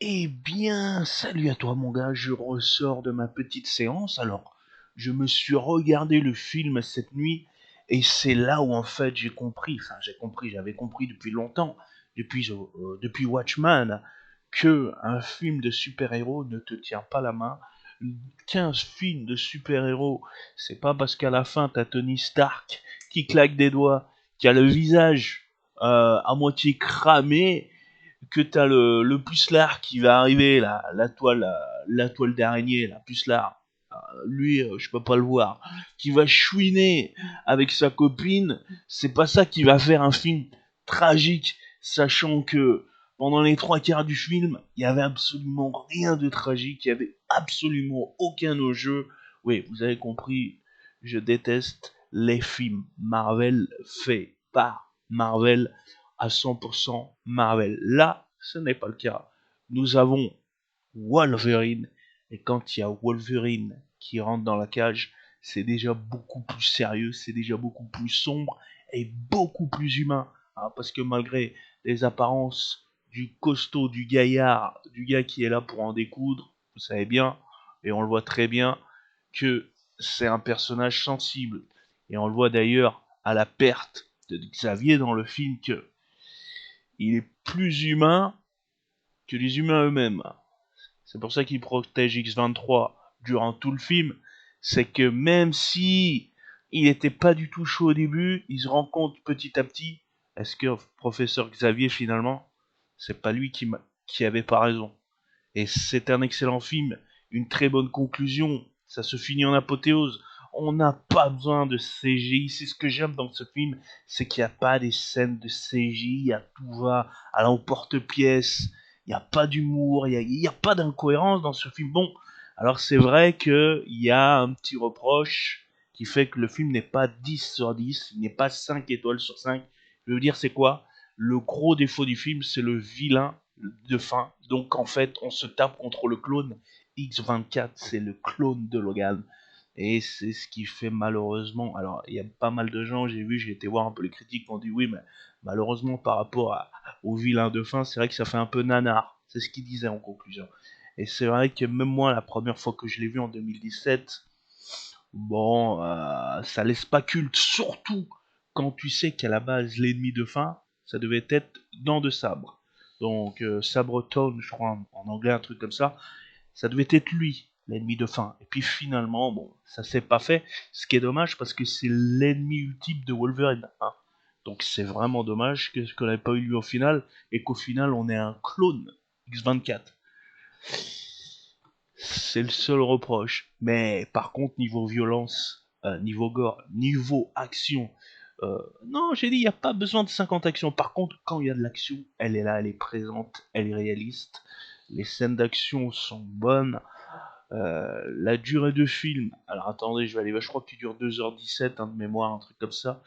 Eh bien, salut à toi mon gars, je ressors de ma petite séance. Alors, je me suis regardé le film cette nuit et c'est là où en fait j'avais compris depuis longtemps, depuis Watchmen, que un film de super-héros ne te tient pas la main. 15 films de super-héros, c'est pas parce qu'à la fin t'as Tony Stark qui claque des doigts, qui a le visage à moitié cramé, que t'as le pucelard qui va arriver, la toile d'araignée, la pucelard, lui, je peux pas le voir, qui va chouiner avec sa copine, c'est pas ça qui va faire un film tragique, sachant que pendant les trois quarts du film, il y avait absolument rien de tragique, il y avait absolument aucun enjeu. Oui, vous avez compris, je déteste les films Marvel faits par Marvel à 100% Marvel. Là, ce n'est pas le cas. Nous avons Wolverine, et quand il y a Wolverine qui rentre dans la cage, c'est déjà beaucoup plus sérieux, c'est déjà beaucoup plus sombre et beaucoup plus humain. Hein, parce que malgré les apparences du costaud, du gaillard, du gars qui est là pour en découdre, vous savez bien, et on le voit très bien, que c'est un personnage sensible. Et on le voit d'ailleurs à la perte de Xavier dans le film que il est plus humain que les humains eux-mêmes. C'est pour ça qu'il protège X-23 durant tout le film. C'est que même si il était pas du tout chaud au début, il se rend compte petit à petit, est-ce que professeur Xavier finalement, c'est pas lui qui avait pas raison. Et c'est un excellent film, une très bonne conclusion, ça se finit en apothéose. On n'a pas besoin de CGI, c'est ce que j'aime dans ce film, c'est qu'il n'y a pas des scènes de CGI à tout va, à l'emporte-pièce, il n'y a pas d'humour, il y a pas d'incohérence dans ce film. Bon, alors c'est vrai qu'il y a un petit reproche qui fait que le film n'est pas 10 sur 10, il n'est pas 5 étoiles sur 5. Je veux dire, c'est quoi? Le gros défaut du film, c'est le vilain de fin. Donc en fait, on se tape contre le clone. X24, c'est le clone de Logan. Et c'est ce qui fait malheureusement. Alors, il y a pas mal de gens, j'ai été voir un peu les critiques qui ont dit oui, mais malheureusement, par rapport au vilain de fin, c'est vrai que ça fait un peu nanar. C'est ce qu'ils disaient en conclusion. Et c'est vrai que même moi, la première fois que je l'ai vu en 2017, bon, ça laisse pas culte. Surtout quand tu sais qu'à la base, l'ennemi de fin, ça devait être Dent de Sabre. Donc, Sabre Tone, je crois en anglais, un truc comme ça devait être lui, l'ennemi de fin. Et puis finalement, bon, ça s'est pas fait. Ce qui est dommage parce que c'est l'ennemi ultime de Wolverine. Hein. Donc c'est vraiment dommage qu'on n'ait pas eu lui au final et qu'au final on ait un clone X24. C'est le seul reproche. Mais par contre, niveau violence, niveau gore, niveau action, non, j'ai dit, il n'y a pas besoin de 50 actions. Par contre, quand il y a de l'action, elle est là, elle est présente, elle est réaliste. Les scènes d'action sont bonnes. La durée de film, alors attendez, je vais aller voir, je crois qu'il dure 2h17 hein, de mémoire, un truc comme ça.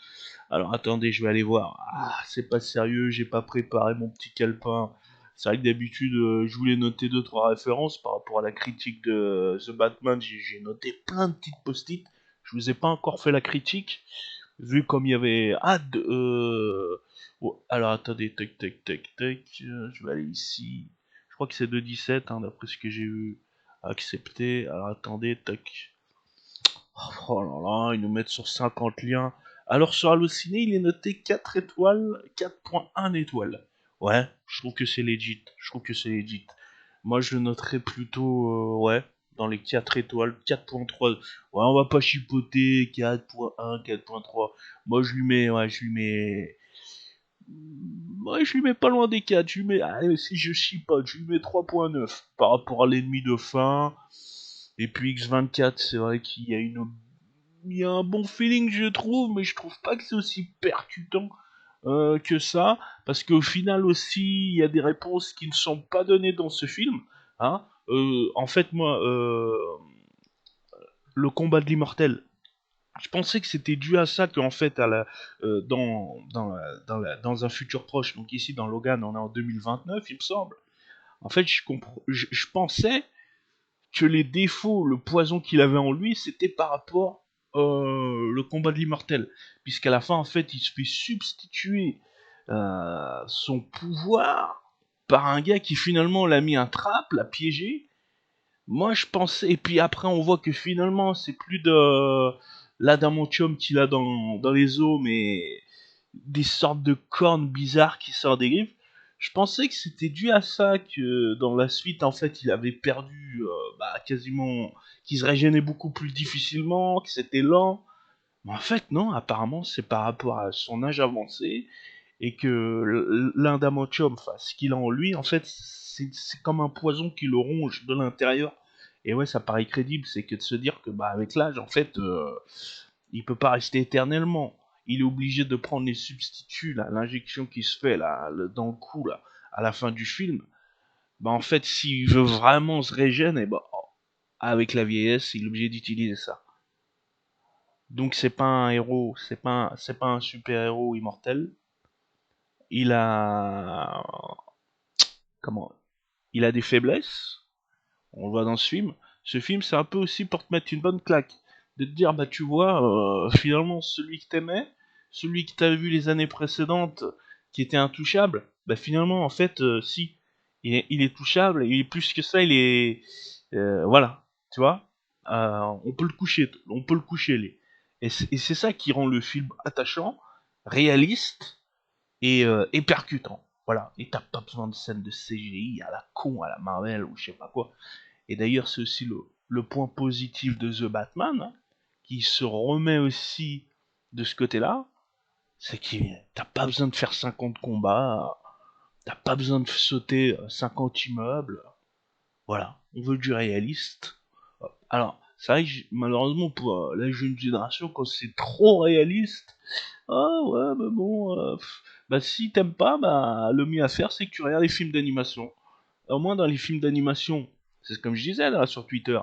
Alors attendez, je vais aller voir. Ah, c'est pas sérieux, j'ai pas préparé mon petit calepin. C'est vrai que d'habitude, je voulais noter deux trois références par rapport à la critique de The Batman. J'ai noté plein de petites post-it. Je vous ai pas encore fait la critique, vu comme il y avait. Oh, alors attendez, tac, tac, tac, tac. Je vais aller ici. Je crois que c'est 2,17, hein, d'après ce que j'ai vu. Accepter. Alors attendez, tac. Oh là là, ils nous mettent sur 50 liens. Alors sur Allociné, il est noté 4 étoiles, 4,1 étoiles. Ouais, je trouve que c'est legit. Je trouve que c'est legit. Moi, je le noterais plutôt, ouais, dans les 4 étoiles, 4,3. Ouais, on va pas chipoter, 4,1, 4,3. Moi, je lui mets pas loin des 4. Je lui mets, allez, si je chipote, je lui mets 3,9 par rapport à l'ennemi de fin. Et puis X24, c'est vrai il y a un bon feeling, je trouve, mais je trouve pas que c'est aussi percutant que ça, parce qu'au final aussi, il y a des réponses qui ne sont pas données dans ce film. Hein. En fait, moi, le combat de l'immortel, je pensais que c'était dû à ça qu'en fait, dans un futur proche, donc ici dans Logan, on est en 2029, il me semble. En fait, je pensais que les défauts, le poison qu'il avait en lui, c'était par rapport le combat de l'immortel. Puisqu'à la fin, en fait, il se fait substituer son pouvoir par un gars qui finalement l'a mis un trap, l'a piégé. Moi, je pensais, et puis après, on voit que finalement, c'est plus de l'adamantium qu'il a dans les os, mais des sortes de cornes bizarres qui sortent des griffes. Je pensais que c'était dû à ça que dans la suite, en fait, il avait perdu quasiment, qu'il se régénérait beaucoup plus difficilement, que c'était lent. Mais en fait, non, apparemment, c'est par rapport à son âge avancé et que l'adamantium, enfin, ce qu'il a en lui, en fait, c'est comme un poison qui le ronge de l'intérieur. Et ouais, ça paraît crédible, c'est que de se dire que bah avec l'âge, en fait, il peut pas rester éternellement. Il est obligé de prendre les substituts, là, l'injection qui se fait là, dans le cou là, à la fin du film. Bah en fait, s'il veut vraiment se régénérer, bah avec la vieillesse, il est obligé d'utiliser ça. Donc c'est pas un héros, c'est pas un super héros immortel. Il a comment il a des faiblesses, on le voit dans ce film. Ce film, c'est un peu aussi pour te mettre une bonne claque. De te dire, bah tu vois, finalement, celui que t'aimais, celui que t'avais vu les années précédentes, qui était intouchable, bah finalement, en fait, si, il est touchable, il est plus que ça, il est... voilà, tu vois, on peut le coucher, les. Et c'est ça qui rend le film attachant, réaliste, et percutant. Voilà, et t'as pas besoin de scènes de CGI à la con, à la Marvel ou je sais pas quoi. Et d'ailleurs, c'est aussi le point positif de The Batman, hein, qui se remet aussi de ce côté-là, c'est que t'as pas besoin de faire 50 combats, t'as pas besoin de sauter 50 immeubles. Voilà, on veut du réaliste. Alors, c'est vrai que malheureusement pour la jeune génération, quand c'est trop réaliste, ah ouais, mais bon, bah si t'aimes pas, bah le mieux à faire c'est que tu regardes les films d'animation. Au moins dans les films d'animation, c'est comme je disais là sur Twitter,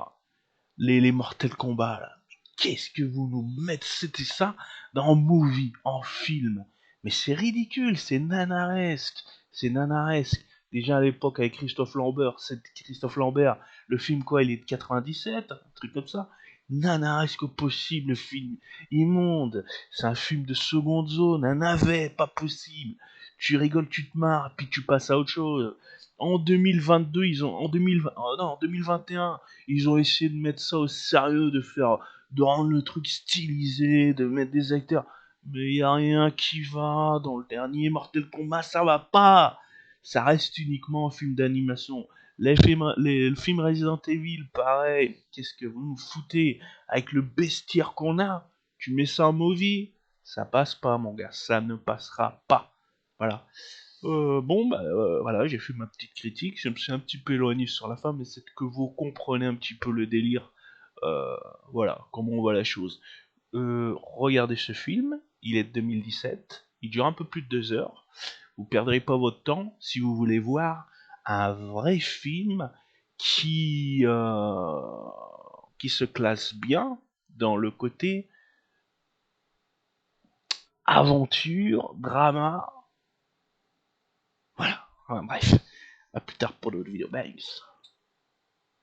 les Mortal Kombat là. Qu'est-ce que vous nous mettez, c'était ça dans un movie, en film. Mais c'est ridicule, c'est nanaresque. Déjà à l'époque avec Christophe Lambert, le film quoi, il est de 97, un truc comme ça. Nanaresque au possible, le film immonde. C'est un film de seconde zone, un navet, pas possible. Tu rigoles, tu te marres, puis tu passes à autre chose. En 2022, en 2020, oh non, en 2021, ils ont essayé de mettre ça au sérieux, de rendre le truc stylisé, de mettre des acteurs. Mais y a rien qui va. Dans le dernier Mortal Kombat, ça va pas. Ça reste uniquement un film d'animation. Le film Resident Evil, pareil. Qu'est-ce que vous nous foutez avec le bestiaire qu'on a? Tu mets ça en movie, ça passe pas, mon gars. Ça ne passera pas. Voilà. Bon, bah voilà, j'ai fait ma petite critique. Je me suis un petit peu éloigné sur la fin, mais c'est que vous comprenez un petit peu le délire. Euh, voilà, comment on voit la chose. Regardez ce film, il est de 2017, il dure un peu plus de 2 heures. Vous perdrez pas votre temps si vous voulez voir un vrai film qui, euh, qui se classe bien dans le côté aventure, drama. Voilà, enfin, bref. À plus tard pour d'autres vidéos. Bye.